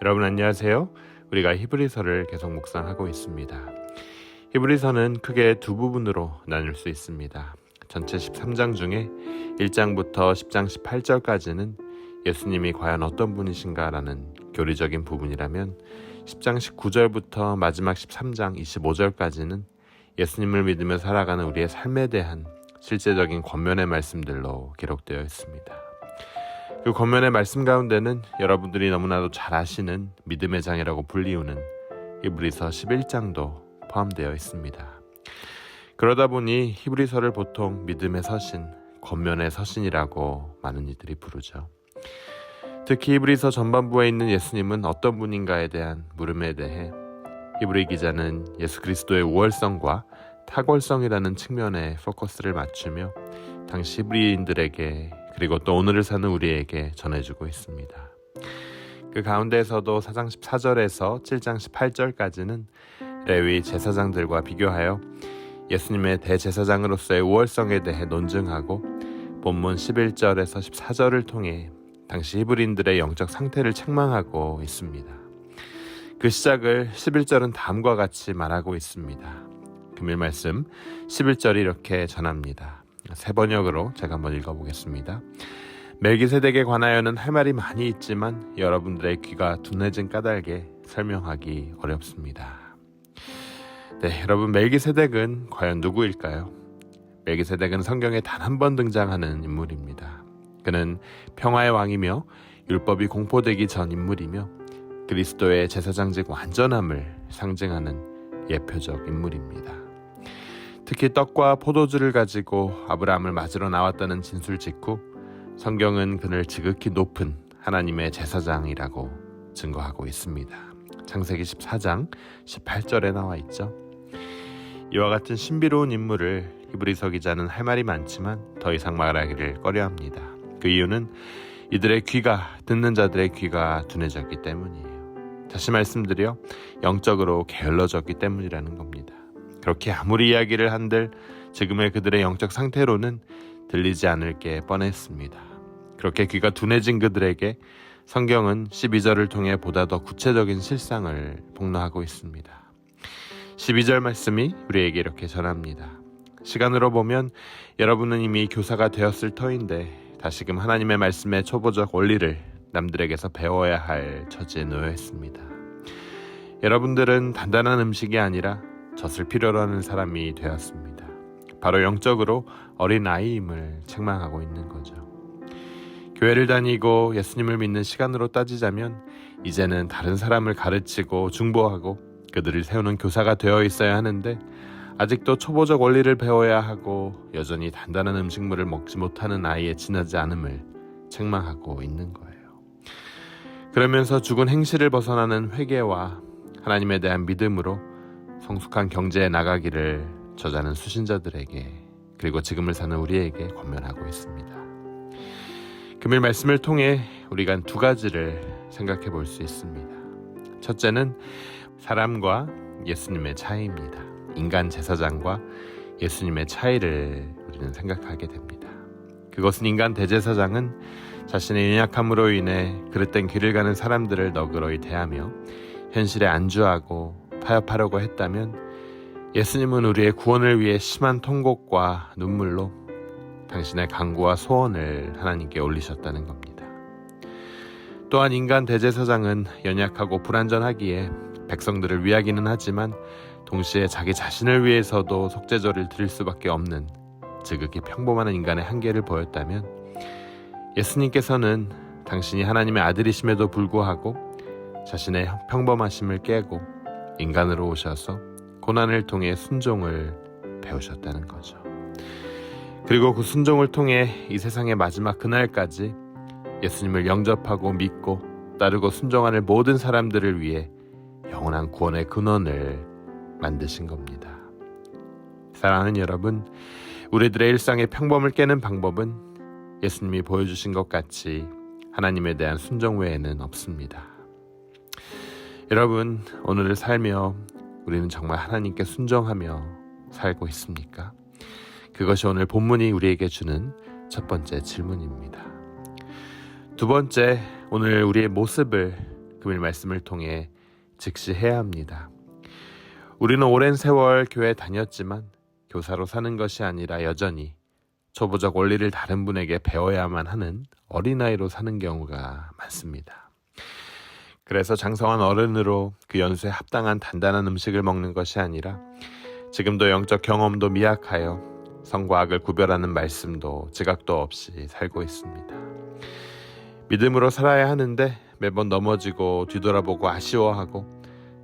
여러분 안녕하세요. 우리가 히브리서를 계속 묵상하고 있습니다. 히브리서는 크게 두 부분으로 나눌 수 있습니다. 전체 13장 중에 1장부터 10장 18절까지는 예수님이 과연 어떤 분이신가라는 교리적인 부분이라면 10장 19절부터 마지막 13장 25절까지는 예수님을 믿으며 살아가는 우리의 삶에 대한 실제적인 권면의 말씀들로 기록되어 있습니다. 그 권면의 말씀 가운데는 여러분들이 너무나도 잘 아시는 믿음의 장이라고 불리우는 히브리서 11장도 포함되어 있습니다. 그러다 보니 히브리서를 보통 믿음의 서신, 권면의 서신이라고 많은 이들이 부르죠. 특히 히브리서 전반부에 있는 예수님은 어떤 분인가에 대한 물음에 대해 히브리 기자는 예수 그리스도의 우월성과 탁월성이라는 측면에 포커스를 맞추며 당시 히브리인들에게 그리고 또 오늘을 사는 우리에게 전해주고 있습니다. 그 가운데에서도 4장 14절에서 7장 18절까지는 레위 제사장들과 비교하여 예수님의 대제사장으로서의 우월성에 대해 논증하고 본문 11절에서 14절을 통해 당시 히브리인들의 영적 상태를 책망하고 있습니다. 그 시작을 11절은 다음과 같이 말하고 있습니다. 금일 말씀 11절이 이렇게 전합니다. 새 번역으로 제가 한번 읽어보겠습니다. 멜기세덱에 관하여는 할 말이 많이 있지만 여러분들의 귀가 둔해진 까닭에 설명하기 어렵습니다. 네, 여러분 멜기세덱은 과연 누구일까요? 멜기세덱은 성경에 단 한 번 등장하는 인물입니다. 그는 평화의 왕이며 율법이 공포되기 전 인물이며 그리스도의 제사장직 완전함을 상징하는 예표적 인물입니다. 특히 떡과 포도주를 가지고 아브라함을 맞으러 나왔다는 진술 직후 성경은 그를 지극히 높은 하나님의 제사장이라고 증거하고 있습니다. 창세기 14장 18절에 나와 있죠. 이와 같은 신비로운 인물을 히브리서 기자는 할 말이 많지만 더 이상 말하기를 꺼려합니다. 그 이유는 이들의 귀가, 듣는 자들의 귀가 둔해졌기 때문이에요. 다시 말씀드려 영적으로 게을러졌기 때문이라는 겁니다. 그렇게 아무리 이야기를 한들 지금의 그들의 영적 상태로는 들리지 않을 게 뻔했습니다. 그렇게 귀가 둔해진 그들에게 성경은 12절을 통해 보다 더 구체적인 실상을 폭로하고 있습니다. 12절 말씀이 우리에게 이렇게 전합니다. 시간으로 보면 여러분은 이미 교사가 되었을 터인데 다시금 하나님의 말씀의 초보적 원리를 남들에게서 배워야 할 처지에 놓여 있습니다. 여러분들은 단단한 음식이 아니라 젖을 필요로 하는 사람이 되었습니다. 바로 영적으로 어린 아이임을 책망하고 있는 거죠. 교회를 다니고 예수님을 믿는 시간으로 따지자면 이제는 다른 사람을 가르치고 중보하고 그들을 세우는 교사가 되어 있어야 하는데 아직도 초보적 원리를 배워야 하고 여전히 단단한 음식물을 먹지 못하는 아이에 지나지 않음을 책망하고 있는 거예요. 그러면서 죽은 행실을 벗어나는 회개와 하나님에 대한 믿음으로 성숙한 경제에 나가기를 저자는 수신자들에게 그리고 지금을 사는 우리에게 권면하고 있습니다. 금일 말씀을 통해 우리가 두 가지를 생각해 볼 수 있습니다. 첫째는 사람과 예수님의 차이입니다. 인간 제사장과 예수님의 차이를 우리는 생각하게 됩니다. 그것은 인간 대제사장은 자신의 연약함으로 인해 그릇된 길을 가는 사람들을 너그러이 대하며 현실에 안주하고 타협하려고 했다면 예수님은 우리의 구원을 위해 심한 통곡과 눈물로 당신의 간구와 소원을 하나님께 올리셨다는 겁니다. 또한 인간 대제사장은 연약하고 불완전하기에 백성들을 위하기는 하지만 동시에 자기 자신을 위해서도 속죄제를 드릴 수밖에 없는 지극히 평범한 인간의 한계를 보였다면 예수님께서는 당신이 하나님의 아들이심에도 불구하고 자신의 평범하심을 깨고 인간으로 오셔서 고난을 통해 순종을 배우셨다는 거죠. 그리고 그 순종을 통해 이 세상의 마지막 그날까지 예수님을 영접하고 믿고 따르고 순종하는 모든 사람들을 위해 영원한 구원의 근원을 만드신 겁니다. 사랑하는 여러분, 우리들의 일상의 평범을 깨는 방법은 예수님이 보여주신 것 같이 하나님에 대한 순종 외에는 없습니다. 여러분, 오늘을 살며 우리는 정말 하나님께 순종하며 살고 있습니까? 그것이 오늘 본문이 우리에게 주는 첫 번째 질문입니다. 두 번째, 오늘 우리의 모습을 금일 말씀을 통해 직시해야 합니다. 우리는 오랜 세월 교회 다녔지만 교사로 사는 것이 아니라 여전히 초보적 원리를 다른 분에게 배워야만 하는 어린아이로 사는 경우가 많습니다. 그래서 장성한 어른으로 그 연수에 합당한 단단한 음식을 먹는 것이 아니라 지금도 영적 경험도 미약하여 선과 악을 구별하는 말씀도 지각도 없이 살고 있습니다. 믿음으로 살아야 하는데 매번 넘어지고 뒤돌아보고 아쉬워하고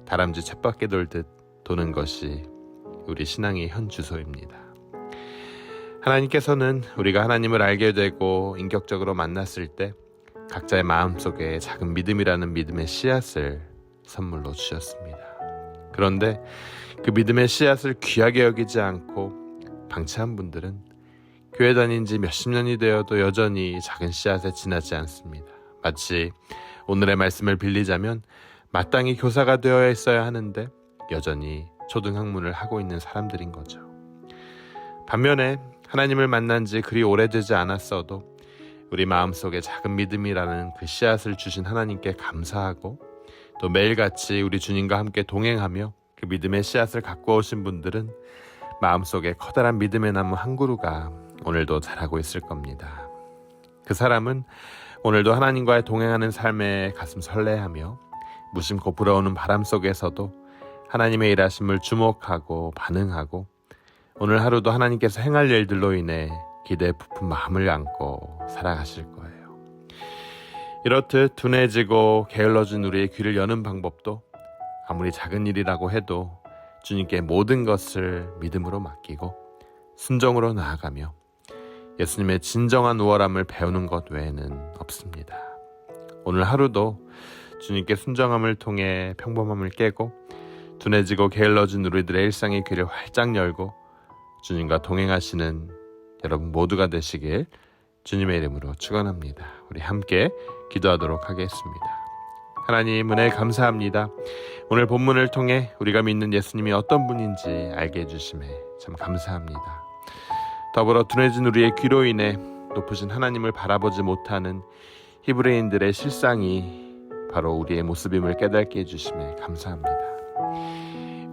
다람쥐 쳇바퀴 돌듯 도는 것이 우리 신앙의 현 주소입니다. 하나님께서는 우리가 하나님을 알게 되고 인격적으로 만났을 때 각자의 마음속에 작은 믿음이라는 믿음의 씨앗을 선물로 주셨습니다. 그런데 그 믿음의 씨앗을 귀하게 여기지 않고 방치한 분들은 교회 다닌 지 몇십 년이 되어도 여전히 작은 씨앗에 지나지 않습니다. 마치 오늘의 말씀을 빌리자면 마땅히 교사가 되어야 했어야 하는데 여전히 초등학문을 하고 있는 사람들인 거죠. 반면에 하나님을 만난 지 그리 오래되지 않았어도 우리 마음속에 작은 믿음이라는 그 씨앗을 주신 하나님께 감사하고 또 매일같이 우리 주님과 함께 동행하며 그 믿음의 씨앗을 갖고 오신 분들은 마음속에 커다란 믿음의 나무 한 그루가 오늘도 자라고 있을 겁니다. 그 사람은 오늘도 하나님과의 동행하는 삶에 가슴 설레하며 무심코 불어오는 바람 속에서도 하나님의 일하심을 주목하고 반응하고 오늘 하루도 하나님께서 행할 일들로 인해 기대에 부푼 마음을 안고 살아가실 거예요. 이렇듯 둔해지고 게을러진 우리의 귀를 여는 방법도 아무리 작은 일이라고 해도 주님께 모든 것을 믿음으로 맡기고 순종으로 나아가며 예수님의 진정한 우월함을 배우는 것 외에는 없습니다. 오늘 하루도 주님께 순종함을 통해 평범함을 깨고 둔해지고 게을러진 우리들의 일상의 귀를 활짝 열고 주님과 동행하시는 여러분 모두가 되시길 주님의 이름으로 축원합니다. 우리 함께 기도하도록 하겠습니다. 하나님 은혜 감사합니다. 오늘 본문을 통해 우리가 믿는 예수님이 어떤 분인지 알게 해주심에 참 감사합니다. 더불어 둔해진 우리의 귀로 인해 높으신 하나님을 바라보지 못하는 히브리인들의 실상이 바로 우리의 모습임을 깨닫게 해주심에 감사합니다.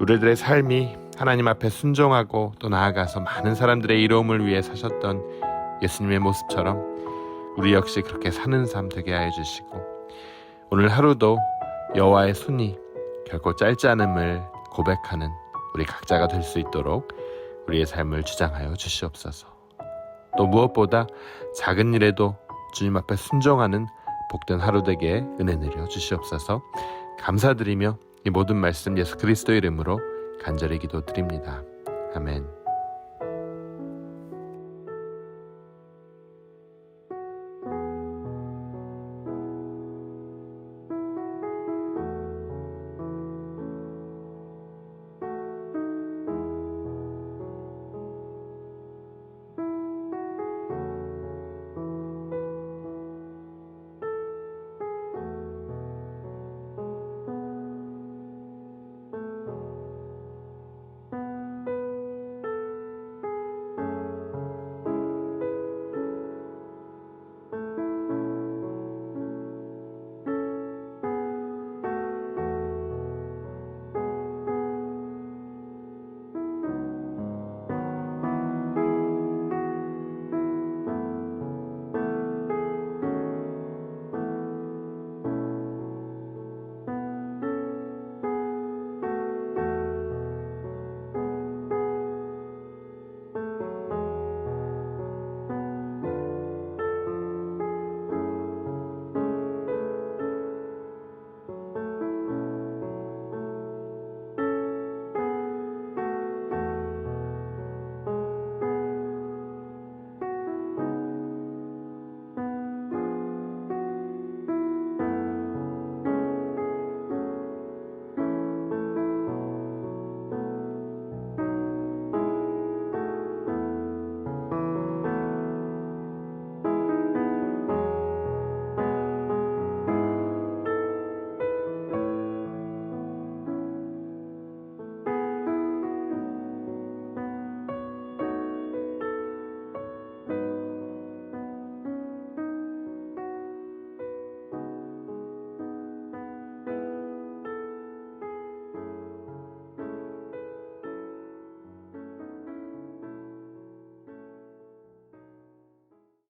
우리들의 삶이 하나님 앞에 순종하고 또 나아가서 많은 사람들의 이로움을 위해 사셨던 예수님의 모습처럼 우리 역시 그렇게 사는 삶 되게 하여 주시고 오늘 하루도 여호와의 손이 결코 짧지 않음을 고백하는 우리 각자가 될 수 있도록 우리의 삶을 주장하여 주시옵소서. 또 무엇보다 작은 일에도 주님 앞에 순종하는 복된 하루 되게 은혜 내려 주시옵소서. 감사드리며 이 모든 말씀 예수 그리스도 이름으로 간절히 기도드립니다. 아멘.